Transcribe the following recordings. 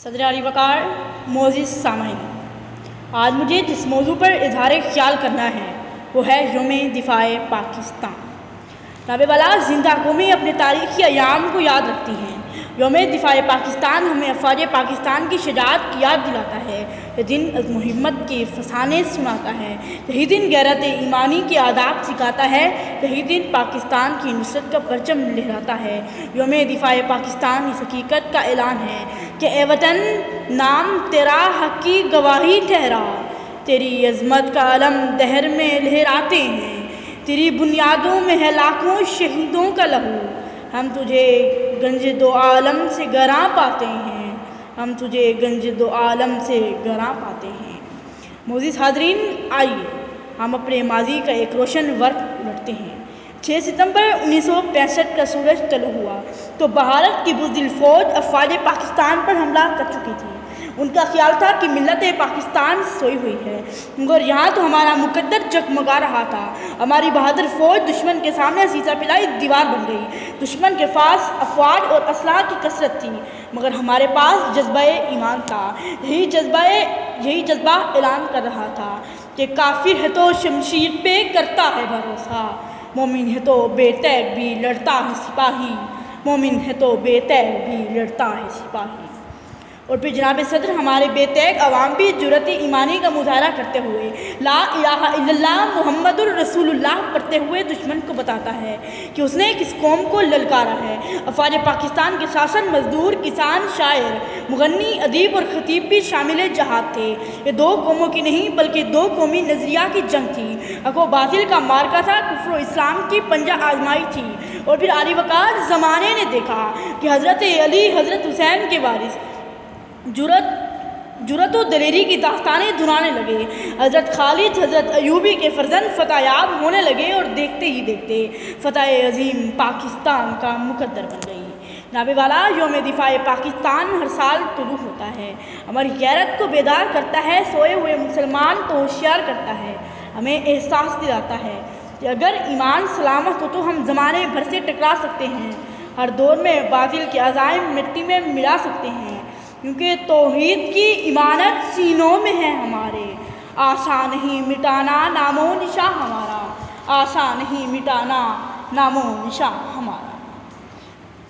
صدر علی وقار، معزز سامعین، آج مجھے جس موضوع پر اظہار خیال کرنا ہے وہ ہے یوم دفاع پاکستان۔ نابے والا زندہ قومیں اپنے تاریخی ایام کو یاد رکھتی ہیں۔ یوم دفاع پاکستان ہمیں افواج پاکستان کی شجاعت کی یاد دلاتا ہے۔ یہ دن عزم و ہمت کے فسانے سناتا ہے۔ یہی دن غیرت ایمانی کے آداب سکھاتا ہے۔ یہی دن پاکستان کی نصرت کا پرچم لہراتا ہے۔ یوم دفاع پاکستان اس حقیقت کا اعلان ہے کہ اے وطن، نام تیرا حق کی گواہی ٹھہرا، تیری عظمت کا علم دہر میں لہراتے ہیں، تیری بنیادوں میں ہے لاکھوں شہیدوں کا لہو، ہم تجھے گنج دو عالم سے گراں پاتے ہیں، ہم تجھے گنج دو عالم سے گراں پاتے ہیں۔ معزز حاضرین، آئیے ہم اپنے ماضی کا ایک روشن ورق الٹتے ہیں۔ 6 ستمبر 1965 کا سورج طلوع ہوا تو بھارت کی بزدل فوج افواج پاکستان پر حملہ کر چکی تھی۔ ان کا خیال تھا کہ ملت پاکستان سوئی ہوئی ہے، مگر یہاں تو ہمارا مقدر جگمگا رہا تھا۔ ہماری بہادر فوج دشمن کے سامنے سیسا پلائی دیوار بن گئی۔ دشمن کے پاس افواج اور اسلحہ کی کثرت تھی، مگر ہمارے پاس جذبہ ایمان تھا۔ یہی جذبہ اعلان کر رہا تھا کہ کافر ہے تو شمشیر پہ کرتا ہے بھروسہ، مومن ہے تو بے تیغ بھی لڑتا ہے سپاہی، مومن ہے تو بے تیغ بھی لڑتا ہے سپاہی۔ اور پھر جناب صدر، ہمارے بے تیغ عوام بھی جرأت ایمانی کا مظاہرہ کرتے ہوئے لا الہ الا اللہ محمد الرسول اللہ پڑھتے ہوئے دشمن کو بتاتا ہے کہ اس نے کس قوم کو للکارا ہے۔ افواج پاکستان کے شاسن مزدور، کسان، شاعر، مغنی، ادیب اور خطیب بھی شامل جہاد تھے۔ یہ دو قوموں کی نہیں بلکہ دو قومی نظریہ کی جنگ تھی۔ حق و باطل کا معرکہ تھا، کفر و اسلام کی پنجہ آزمائی تھی۔ اور پھر علی وقار زمانے نے دیکھا کہ حضرت علی، حضرت حسین کے وارث جرأت و دلیری کی داستانیں دہرانے لگے۔ حضرت خالد، حضرت ایوبی کے فرزند فتح یاب ہونے لگے اور دیکھتے ہی دیکھتے فتح عظیم پاکستان کا مقدر بن گئی۔ نابے والا، یوم دفاع پاکستان ہر سال طلوع ہوتا ہے، ہماری غیرت کو بیدار کرتا ہے، سوئے ہوئے مسلمان کو ہوشیار کرتا ہے، ہمیں احساس دلاتا ہے کہ اگر ایمان سلامت ہو تو ہم زمانے بھر سے ٹکرا سکتے ہیں، ہر دور میں باطل کے عزائم مٹی میں ملا سکتے ہیں، کیونکہ توحید کی ایمانت سینوں میں ہے ہمارے، آسان نہیں مٹانا نام و نشاں ہمارا، آسان نہیں مٹانا نام و نشاں ہمارا۔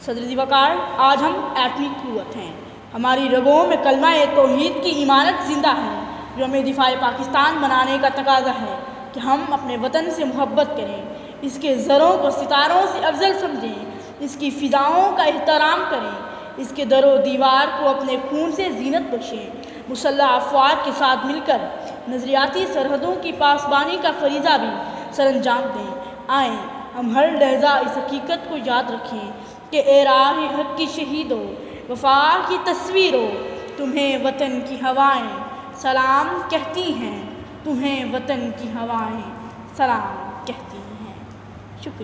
صدر علی وقار، آج ہم ایٹمی قوت ہیں، ہماری رگوں میں کلمہ توحید کی ایمانت زندہ ہے۔ یوم دفاع پاکستان منانے کا تقاضا ہے کہ ہم اپنے وطن سے محبت کریں، اس کے زروں کو ستاروں سے افضل سمجھیں، اس کی فضاؤں کا احترام کریں، اس کے در و دیوار کو اپنے خون سے زینت بخشیں، مسلح افواج کے ساتھ مل کر نظریاتی سرحدوں کی پاسبانی کا فریضہ بھی سر انجام دیں۔ آئیں ہم ہر لحظہ اس حقیقت کو یاد رکھیں کہ اے راہ حق کی شہیدوں، وفا کی تصویروں، تمہیں وطن کی ہوائیں سلام کہتی ہیں، تمہیں وطن کی ہوائیں سلام کہتی ہیں۔